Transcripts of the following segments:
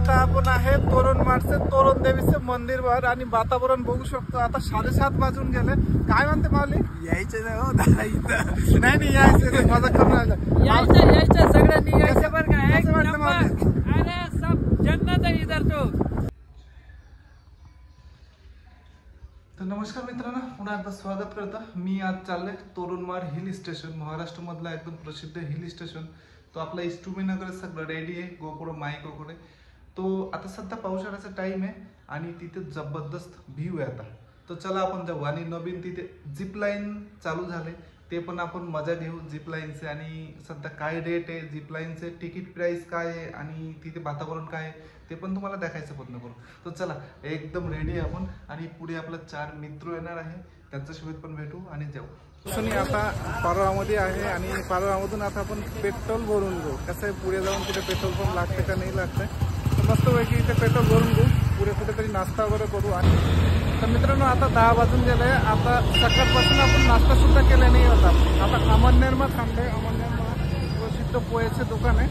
आता आपण आहे तोरणमाळचे तोरण देवीचे मंदिरवर आणि वातावरण बघू शकतो। आता 7:30 वाजून गेले। काय म्हणते माऊली? यायचं नाही हो दादा इथं। नाही यायचं, माझा करून राहिलं। यायचं सगळ्यांनी यायचं बरं का? कसं वाटलं माऊली? अरे सब जन्नत है इधर तो। तर नमस्कार मित्रांनो, पुन्हा एकदा स्वागत करतो। मी आज चाललोय तोरणमाळ हिल स्टेशन, महाराष्ट्र मधला एकदम प्रसिद्ध हिल स्टेशन। तो आपला इष्टुमीनगर सगळं रेडी आहे, गोपुर माईक वगैरे। तो आता सध्या पावसाळ्याचा टाइम आहे आणि तिथे जबरदस्त व्ह्यू आहे आता। तर चला आपण जाऊ। आणि नवीन तिथे झिप लाईन चालू झाले, ते पण आपण मजा घेऊ झिप लाईनचे। आणि सध्या काय रेट आहे झिप लाईनचे, तिकीट प्राइस काय आहे आणि तिथे वातावरण काय आहे ते पण तुम्हाला दाखवायचं प्रयत्न करू। तर चला एकदम रेडी आहे आपण। आणि पुढे आपला 4 मित्र येणार आहे, त्यांच्यासोबत पण भेटू आणि जाऊ। सुनी आता पारोळामध्ये आहे आणि पारोळामधून आता आपण पेट्रोल भरून घेऊ। कसं आहे, पुढे जाऊन कुठे पेट्रोल पंप लागते का नाही लागते, तर मस्त पैकी इथे पेट्रोल भरून घेऊ। पुढे कुठेतरी नाश्ता वगैरे करू। आणि तर मित्रांनो आता 10 वाजून गेले। आता सकाळपासून आपण नाश्ता सुद्धा केला नाही होता। आता अमरनेरमा थांबले। अमरनेरमा प्रसिद्ध पोह्याचे दुकान आहे,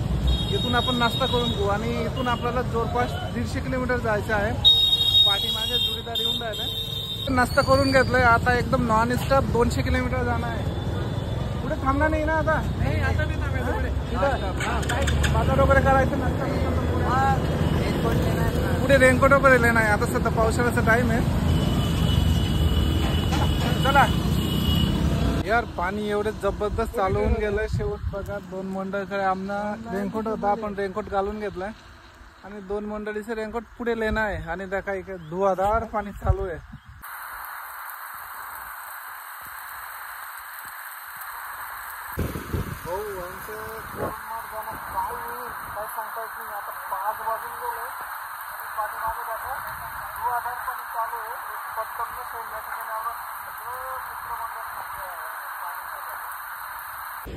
इथून आपण नाश्ता करून घेऊ। आणि इथून आपल्याला जवळपास 150 किलोमीटर जायचं आहे। पाठीमागे जोडीदार येऊन राहिले, नाश्ता करून घेतलाय। आता एकदम नॉन स्टॉप 200 किलोमीटर जाणार आहे। पुढे थांबणार नाही ना आता? नाही आता नाही थांबायचं पुढे। बाजार वगैरे करायचं, नाश्ता पुढे रेनकोट वगैरे लेणं आहे। आता सध्या पावसाळ्याचा टाइम आहे, चला यार। पाणी एवढे जबरदस्त चालू होऊन गेलंय। शेवट बघा 2 मंडळीकडे आमना रेनकोट होता, आपण रेनकोट घालून घेतलाय। आणि 2 मंडळीचे रेनकोट पुढे लेणं आहे। आणि त्या काही धुवाधार पाणी चालू आहे। हो यांचं काय सांगता येत नाही। आता 5 वाजून गेले आणि पाठीमागे बघा धुवाधार पाणी चालू आहे। एक पत्करनं या ठिकाणी आम्हाला सगळं मित्रमंडळ थांबले आहे।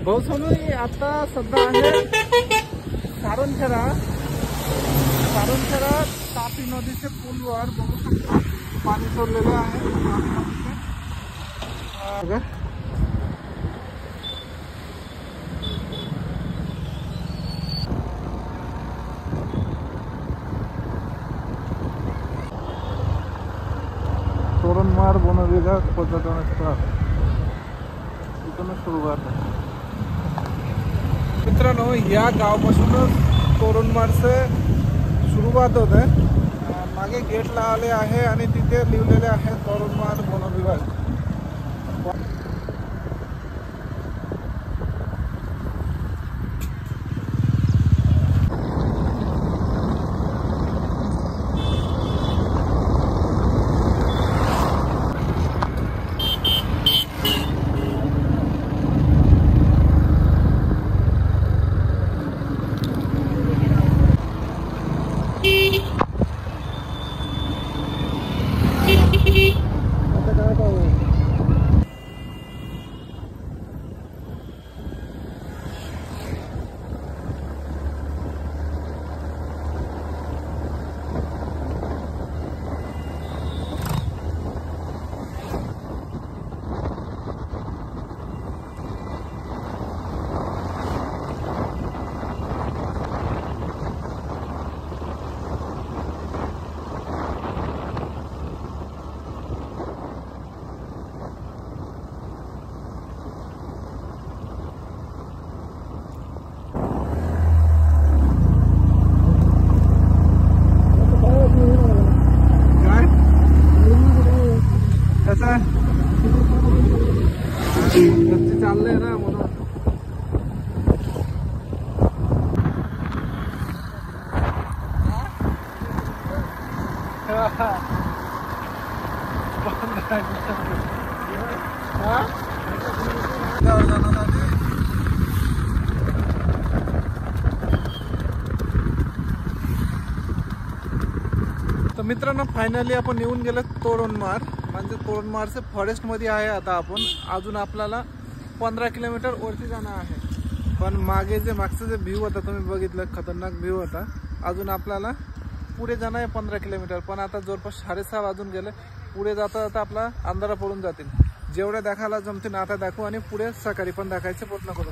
भाऊ सोनू आता सध्या आहे सारोनखेडा तापी नदीचे पूलवर बघू शकतो पाणी सोडलेलं आहे। तोरणमाळ वनविभाग पर्यटन स्थळ इथूनच सुरुवात आहे। मित्रांनो या गावापासूनच तोरणमाळचं सुरुवात होते। मागे गेट लावले आहे आणि तिथे लिहिलेले आहे तोरणमाळ वनविभाग। चाललंय ना म्हणून तर मित्रांनो फायनली आपण येऊन गेलो तोरणमाळ। म्हणजे तोरणमाळचे फॉरेस्ट मध्ये आहे आता आपण। अजून आपल्याला 15 किलोमीटर वरती जाणं आहे। पण मागे जे मागचं जे व्ह्यू होता तुम्ही बघितलं, खतरनाक व्ह्यू होता। अजून आपल्याला पुढे जाणं आहे 15 किलोमीटर। पण आता जवळपास 6:30 वाजून गेले। पुढे जाता जाता आपला अंधारा पडून जातील। जेवढे दाखवायला जमतील आता दाखवू आणि पुढे सकाळी पण दाखवायचे प्रयत्न करू।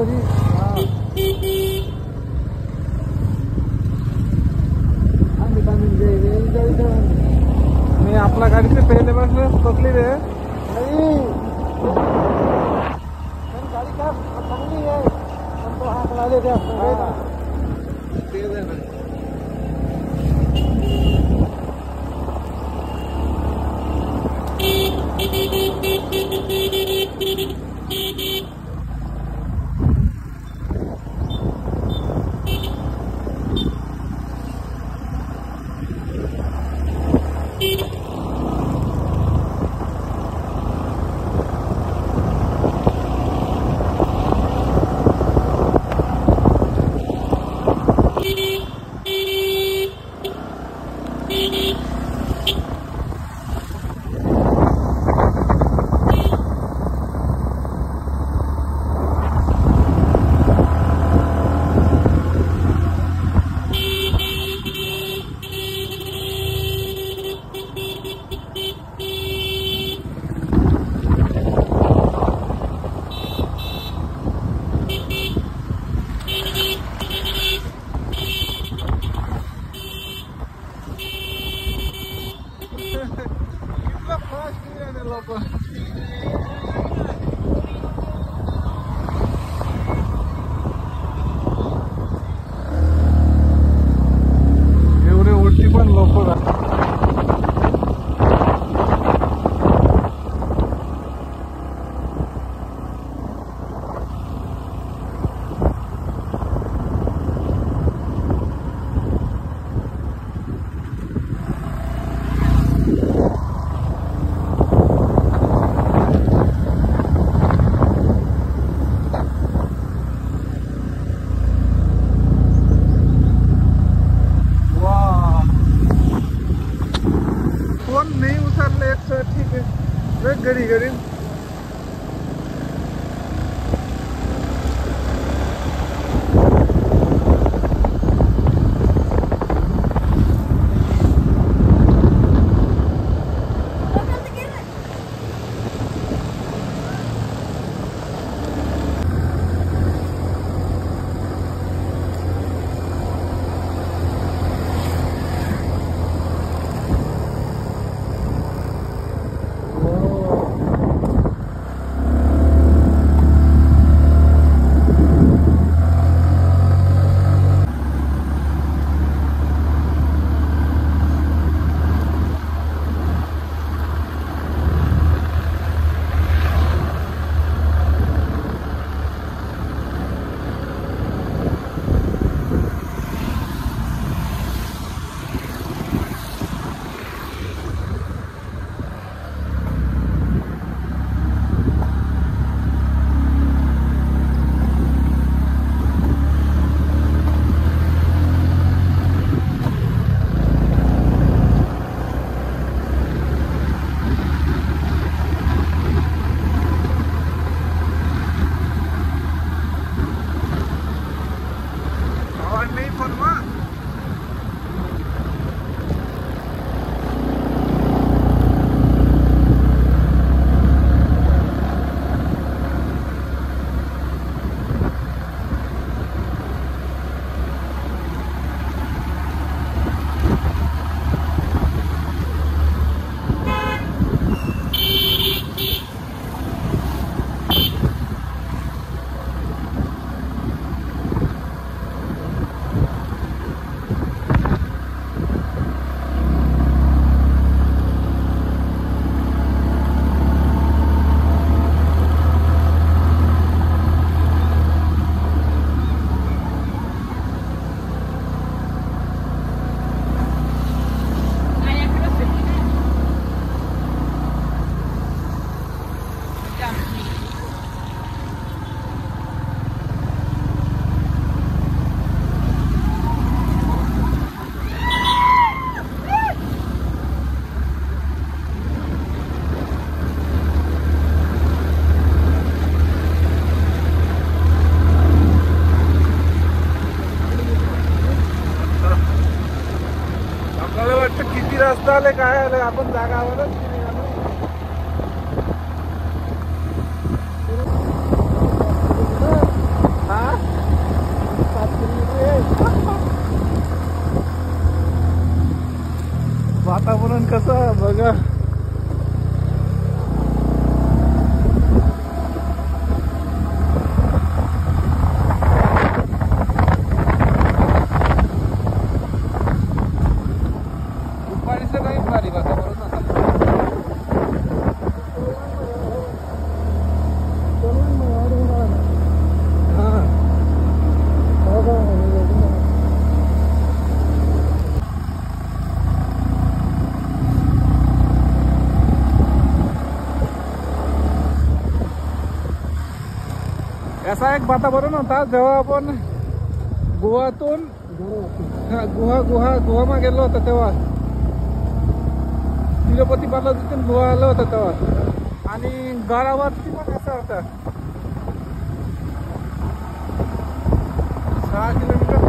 मी आपला गाडीचे पहिले बसले बसली रे गाडी का चांगली आहे पण तो हात लावले त्या एवढे ओटी पण लोक फोन नाही उचलले तर ठीक आहे घरी घरी रस्ता आले काय आलं आपण जागावरच कसं बघा. दुपारीचं काही भारी वातावरण आता. असा एक वातावरण होता जेव्हा आपण गोवातून गोवा गेलो होतो तेव्हा. तिरुपती बालाजीतून गोवा आलो होतो तेव्हा. आणि गडावरती पण असं होतं 6 किलोमीटर.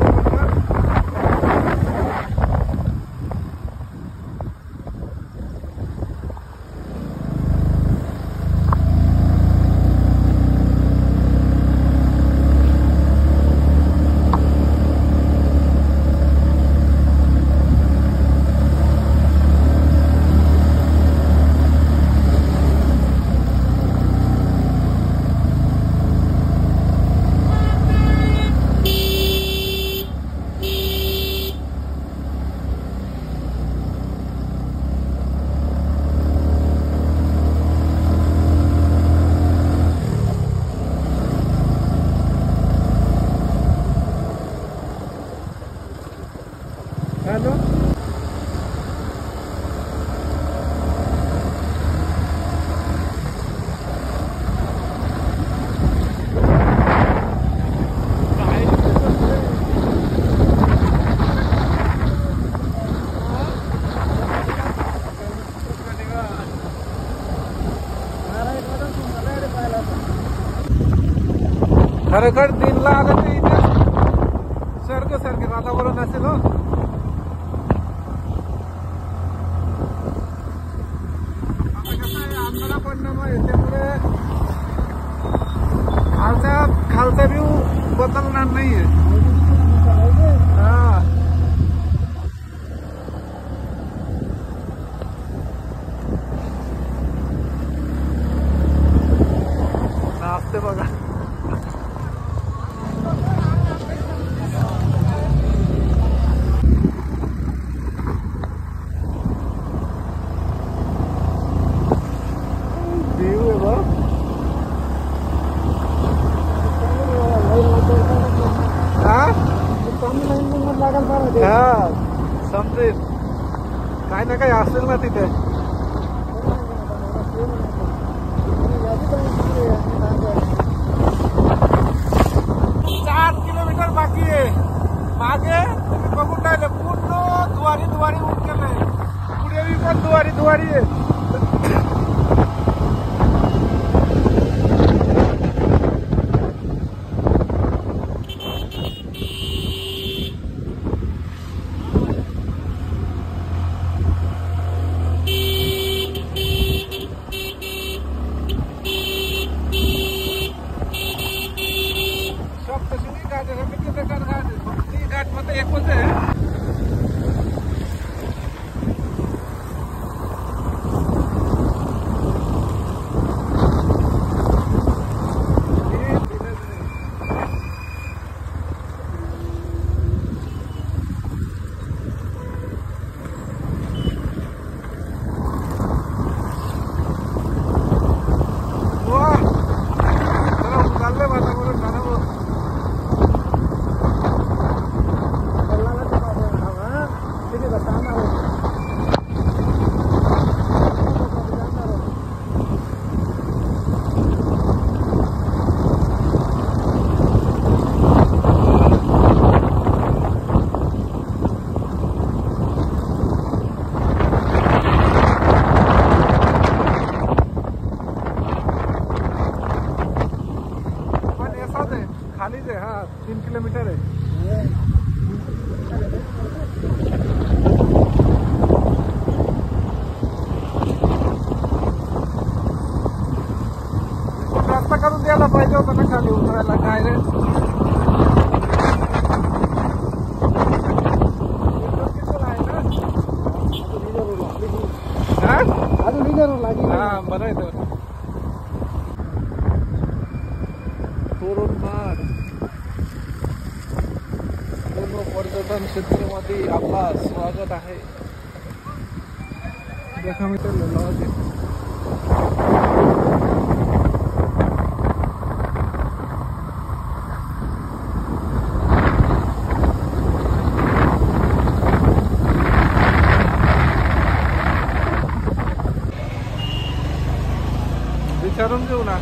हॅलो. खरखर दिनला आलं तर इथे सारखे वातावरण असेल. हो अंधारा पडण्यामुळे त्यामुळे खालचा व्ह्यू बदलणार नाहीये. हा नाचते बघा. हा समजेल काय ना काय असेल ना तिथे. 4 किलोमीटर बाकी आहे. मागे तुम्ही बघून राहिले पूर्ण दुवारी उठ केलंय. पुढे पण दुवारी आहे. घाट मध्ये एकच आहे. खालीच आहे. हा 3 किलोमीटर आहे. रस्ता करून द्यायला पाहिजे होता ना खाली उतरायला. काय रे हा बरं आहे तर तोरणमाळ पूर्ण पर्यटन क्षेत्रामध्ये आपला स्वागत आहे. देखा मित्रांनो लॉज आहे. विचारून घेऊ ना.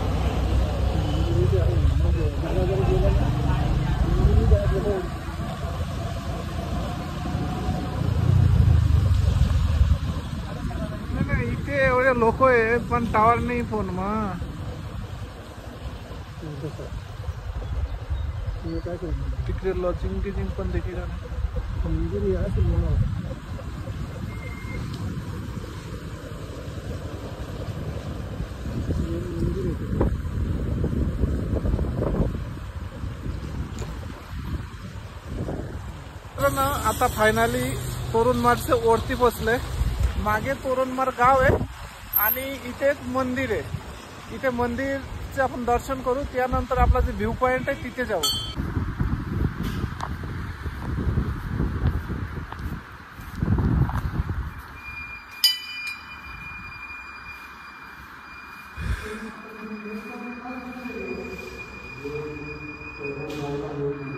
नाही इथे एवढे लोक आहेत पण टावर नाही फोन मग तिकडे लॉचिंग गिजिंग पण देखील आता फायनली तोरणमाळचे वरती पोचले. मागे तोरणमाळ गाव आहे आणि इथे एक मंदिर आहे. इथे मंदिरचे आपण दर्शन करू. त्यानंतर आपला जे व्ह्यू पॉइंट आहे तिथे जाऊ.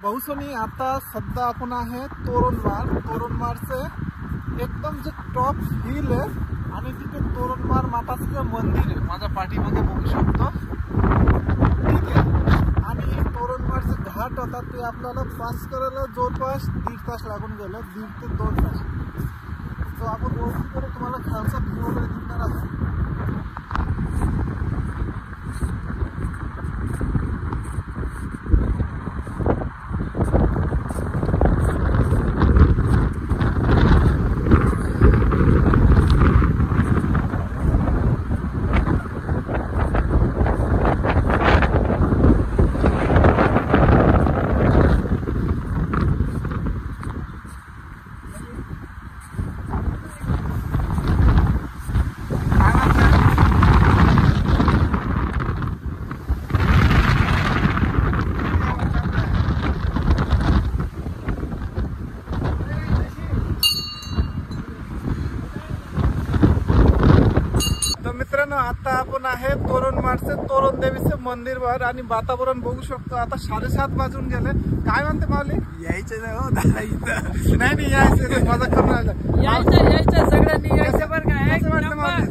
बहुसनी आता सध्या आपण आहे तोरणमाळ. तोरणमाळचे एकदम जे टॉप हिल आहे आणि तिथे तोरणमाळ माताचं मंदिर आहे. माझ्या पाठीमागे बघू शकतो ठीक आहे. आणि तोरणमाळचे घाट होता ते आपल्याला पास करायला जवळपास 1.5 तास लागून गेलं. 1.5 ते 2 तास. तो आपण वरती तुम्हाला खालचा व्ह्यू वगैरे दिसणार आहे. आता आपण आहे तोरणमाळचे तोरण देवीचे मंदिरवर आणि वातावरण बघू शकतो. आता 7:30 वाजून गेले. काय म्हणते माऊली? यायचं नाही हो दादा इथं. नाही यायचं माझा करून यायचं सगळ्यांनी यायचं बरं का. एक कसं वाटतं नंबर. माऊली?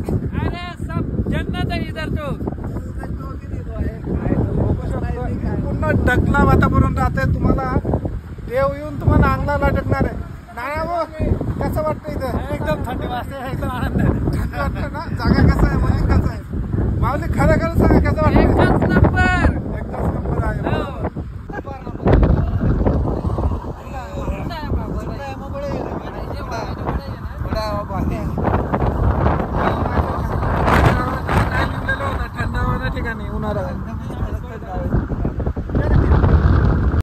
अरे सब जन्नत आहे इधर तो. पूर्ण ढकला वातावरण राहते. तुम्हाला देव येऊन तुम्हाला अंगणाला ढकणार आहे. नाही हो कसं वाटतं इथं? एकदम थंडी वाजते. एकदम आनंद आहे. थंडी वाटतं ना. जागा कसं आहे म्हणजे कसं आहे माऊली? खरं खरं सांगा कसं वाटतं? एकच नंबर. एकच नंबर आहे. हो. थंड ठिकाणी उन्हाळा